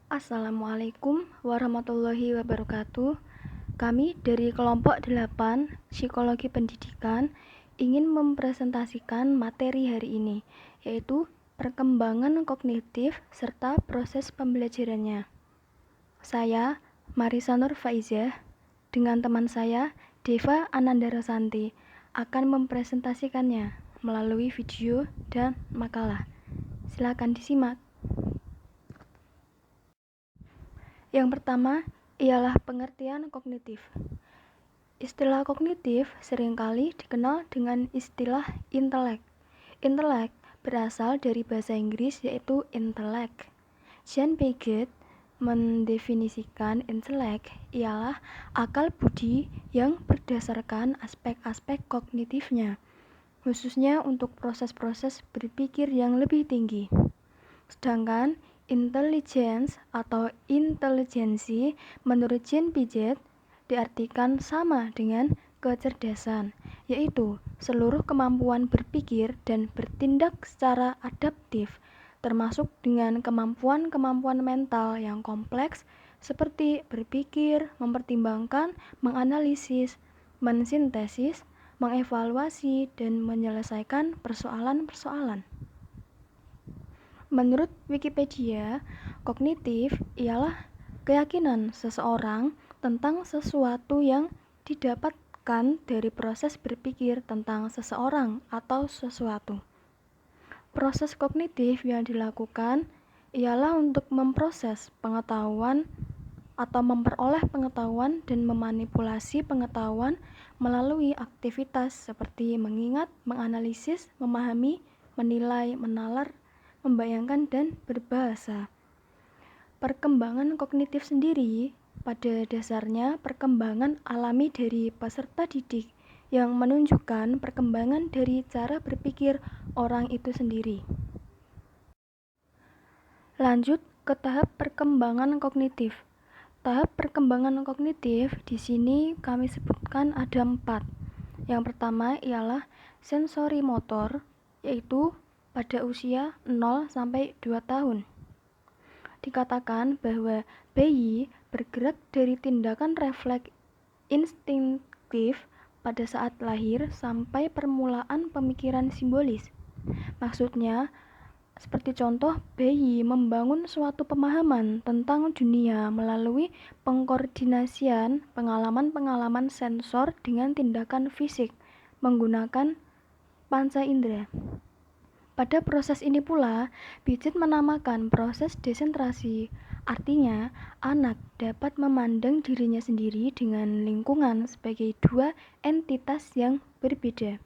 Assalamualaikum warahmatullahi wabarakatuh. Kami dari kelompok 8 Psikologi Pendidikan ingin mempresentasikan materi hari ini, yaitu perkembangan kognitif serta proses pembelajarannya. Saya, Marisa Nur Faizah, dengan teman saya, Deva Anandarasanti, akan mempresentasikannya melalui video dan makalah. Silakan disimak. Yang pertama ialah pengertian kognitif. Istilah kognitif seringkali dikenal dengan istilah intelek. Intelek berasal dari bahasa Inggris yaitu intellect. Jean Piaget mendefinisikan intelek ialah akal budi yang berdasarkan aspek-aspek kognitifnya, khususnya untuk proses-proses berpikir yang lebih tinggi. Sedangkan intelligence atau intelijensi menurut Jean Piaget diartikan sama dengan kecerdasan, yaitu seluruh kemampuan berpikir dan bertindak secara adaptif, termasuk dengan kemampuan-kemampuan mental yang kompleks seperti berpikir, mempertimbangkan, menganalisis, mensintesis, mengevaluasi, dan menyelesaikan persoalan-persoalan. Menurut Wikipedia, kognitif ialah keyakinan seseorang tentang sesuatu yang didapatkan dari proses berpikir tentang seseorang atau sesuatu. Proses kognitif yang dilakukan ialah untuk memproses pengetahuan atau memperoleh pengetahuan dan memanipulasi pengetahuan melalui aktivitas seperti mengingat, menganalisis, memahami, menilai, menalar, membayangkan, dan berbahasa. Perkembangan kognitif sendiri pada dasarnya perkembangan alami dari peserta didik yang menunjukkan perkembangan dari cara berpikir orang itu sendiri. Lanjut ke tahap perkembangan kognitif. Tahap perkembangan kognitif di sini kami sebutkan ada 4. Yang pertama ialah sensori motor, yaitu pada usia 0-2 tahun. Dikatakan bahwa bayi bergerak dari tindakan refleks instinktif pada saat lahir sampai permulaan pemikiran simbolis. Maksudnya, seperti contoh, bayi membangun suatu pemahaman tentang dunia melalui pengkoordinasian pengalaman-pengalaman sensor dengan tindakan fisik menggunakan panca indera. Pada proses ini pula, Piaget menamakan proses desentrasi, artinya anak dapat memandang dirinya sendiri dengan lingkungan sebagai dua entitas yang berbeda.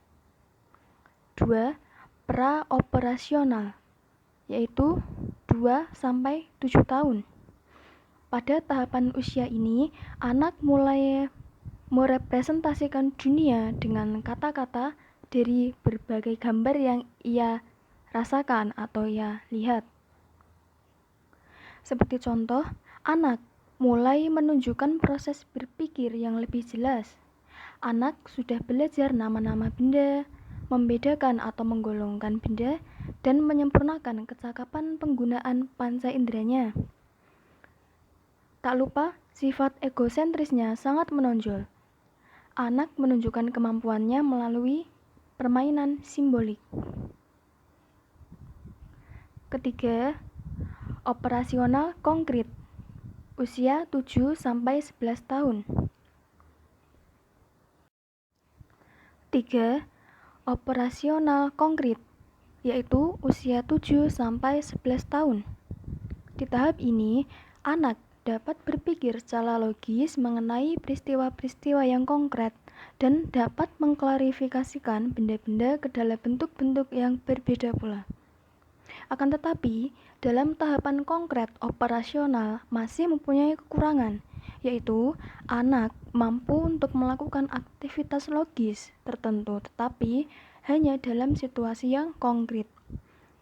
2. Praoperasional, yaitu 2-7 tahun. Pada tahapan usia ini, anak mulai merepresentasikan dunia dengan kata-kata dari berbagai gambar yang ia rasakan atau ia lihat. Seperti contoh, anak mulai menunjukkan proses berpikir yang lebih jelas. Anak sudah belajar nama-nama benda, membedakan atau menggolongkan benda, dan menyempurnakan kecakapan penggunaan panca inderanya. Tak lupa, sifat egosentrisnya sangat menonjol. Anak menunjukkan kemampuannya melalui permainan simbolik. Ketiga, operasional konkret, usia 7-11 tahun. 3. Operasional konkret, yaitu usia 7-11 tahun. Di tahap ini, anak dapat berpikir secara logis mengenai peristiwa-peristiwa yang konkret dan dapat mengklarifikasikan benda-benda ke dalam bentuk-bentuk yang berbeda pula. Akan tetapi, dalam tahapan konkret operasional masih mempunyai kekurangan, yaitu anak mampu untuk melakukan aktivitas logis tertentu, tetapi hanya dalam situasi yang konkret.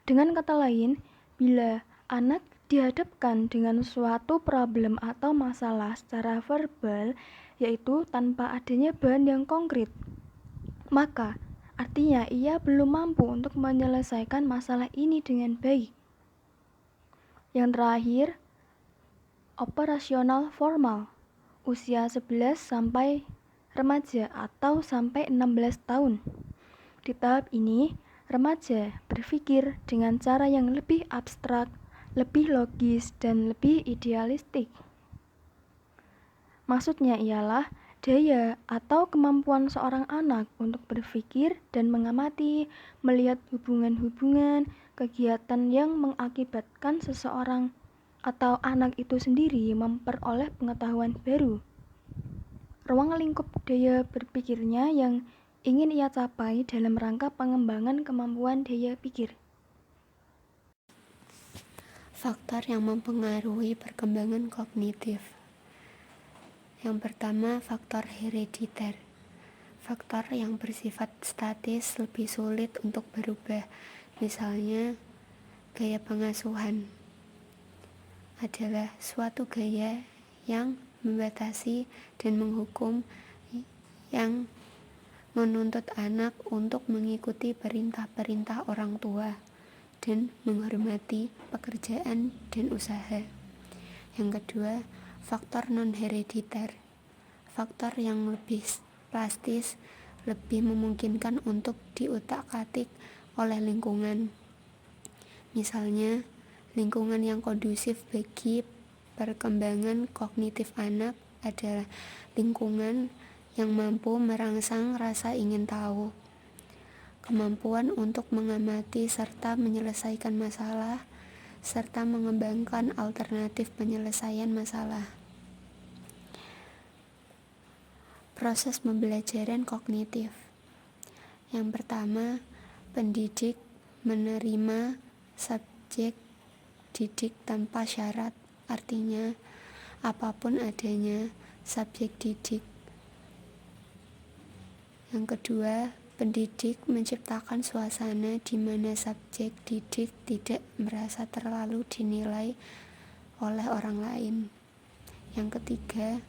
Dengan kata lain, bila anak dihadapkan dengan suatu problem atau masalah secara verbal, yaitu tanpa adanya bahan yang konkret, maka artinya ia belum mampu untuk menyelesaikan masalah ini dengan baik. Yang terakhir, Operasional formal, usia 11 sampai remaja atau sampai 16 tahun. Di tahap ini, remaja berpikir dengan cara yang lebih abstrak, lebih logis, dan lebih idealistik. Maksudnya ialah daya atau kemampuan seorang anak untuk berpikir dan mengamati, melihat hubungan-hubungan, kegiatan yang mengakibatkan seseorang atau anak itu sendiri memperoleh pengetahuan baru. Ruang lingkup daya berpikirnya yang ingin ia capai dalam rangka pengembangan kemampuan daya pikir. Faktor yang mempengaruhi perkembangan kognitif. Yang pertama, faktor herediter. Faktor yang bersifat statis lebih sulit untuk berubah. Misalnya, gaya pengasuhan adalah suatu gaya yang membatasi dan menghukum, yang menuntut anak untuk mengikuti perintah-perintah orang tua dan menghormati pekerjaan dan usaha. Yang kedua, faktor non-herediter. Faktor yang lebih plastis, lebih memungkinkan untuk diutak-atik oleh lingkungan. Misalnya, lingkungan yang kondusif bagi perkembangan kognitif anak adalah lingkungan yang mampu merangsang rasa ingin tahu, kemampuan untuk mengamati serta menyelesaikan masalah, serta mengembangkan alternatif penyelesaian masalah. Proses pembelajaran kognitif. Yang pertama, pendidik menerima subjek didik tanpa syarat, artinya apapun adanya subjek didik. Yang kedua, pendidik menciptakan suasana di mana subjek didik tidak merasa terlalu dinilai oleh orang lain. Yang ketiga,